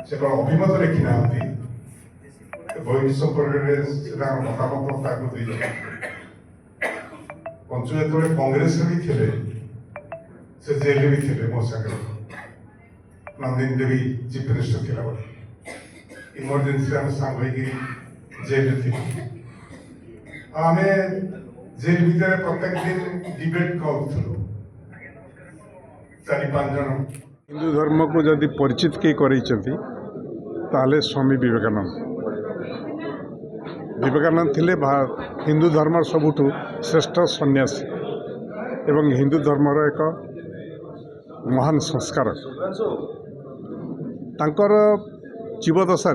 से अभिमत लिखि ना बही संपर्क मतामत पंचु जो कांग्रेस भी थे से जेल भी थे मो सागर नंदिनी देवी चीफ मिनिस्टर थी इमरजेंसी आम सांग जेल थी आम जेल भितर प्रत्येक दिन डिबेट करूँ चारि पांच जन हिंदू धर्म को जदि परिचित किए ताले स्वामी विवेकानंद थिले हिंदू धर्म सबुठ श्रेष्ठ सन्यासी एवं हिंदू धर्मर एक महान संस्कार तांकर जीवदशा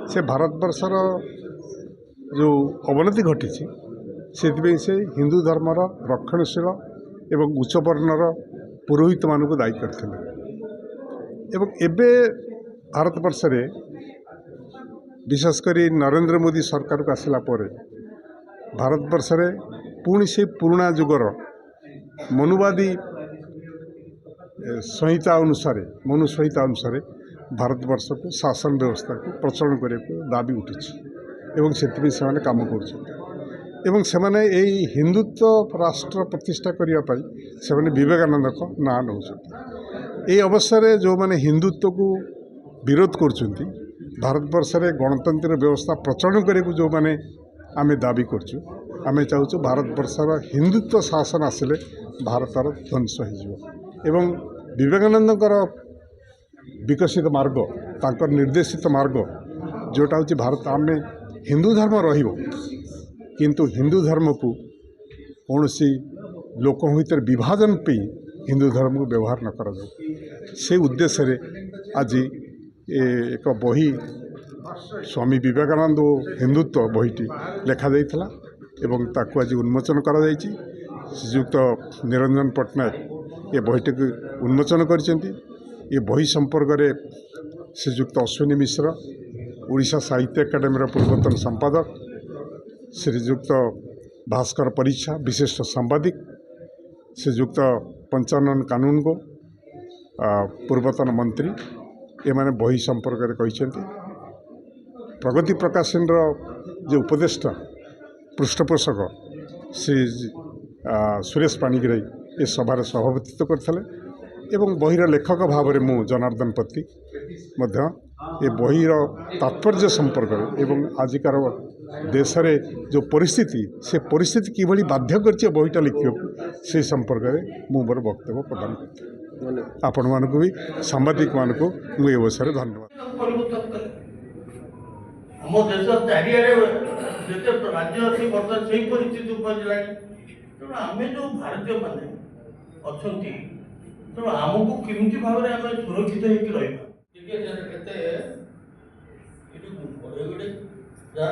से भारतवर्षर जो अवनति घटी से हिंदू धर्मर रक्षणशील एवं उच्च वर्णर पुरोहित मान को दायी करते एवं एबे भारतवर्ष विशेषकर नरेंद्र मोदी सरकार को आसला भारतवर्ष पुणी से पुराणा जुगर मनुवादी संहिता अनुसार मनु संहिता अनुसार भारतवर्ष को शासन व्यवस्था को प्रचलन करने को दाबी उठी एवं से काम कर हिंदुत्व राष्ट्र प्रतिष्ठा करने से विवेकानंद को ना नौ ये अवसर जो मैंने हिंदुत्व को विरोध कर भारतवर्ष गणतंत्र व्यवस्था प्रचलन करने को जो मैंने आम दाबी करचु आम चाहूँ भारतवर्षर हिंदुत्व शासन आसिले भारतर ध्वंस हो विवेकानंदर विकसित मार्ग तांकर निर्देशित मार्ग जोटा हूँ भारत आम हिंदू धर्म रहिबो किंतु हिंदू धर्म को कौन सी लोक भीतर विभाजन पे हिंदू धर्म को व्यवहार न करा से उद्देश्य रे आज एक बही स्वामी विवेकानंद हिंदुत्व बहीटी लेखा जाइथिला एवं ताकू आज उन्मोचन करा जाइछि। श्रीयुक्त निरंजन पट्टनायक ये बहीटी को उन्मोचन करछन्ती। ये बही संपर्क में श्रीयुक्त अश्विनी मिश्र ओडिशा साहित्य एकाडेमी पूर्वतन संपादक श्रीयुक्त भास्कर परीक्षा विशिष्ट सांबादिक श्रीयुक्त पंचानन कानूनगो पूर्वतन मंत्री ये माने बही संपर्क में कहते प्रगति प्रकाशन जो उपदेष्टा पृष्ठपोषक श्री सुरेश पाणिग्राही ये सभार सभापतित्व करते एवं बहीर लेखक भाव में मु जनार्दन पति मध्य ये बहीर तात्पर्य संपर्क एवं आजिकार देश रे जो परिस्थिति से परिस्थिति किभली बाध्य करछि बहीटा लिखियो से संपर्क में मु मोर वक्तव्य प्रदान करते आपण मान को भी सांबादिक मान को मु ए अवसर धन्यवाद। हम देश चारिआडे जिते राज्य अच्छी बर्तमान से परिस्थिति उपजिलानी तेणु आम जो भारतीय मैंने अच्छा तेणु आमको केमती भाव में आम सुरक्षित होकर रहा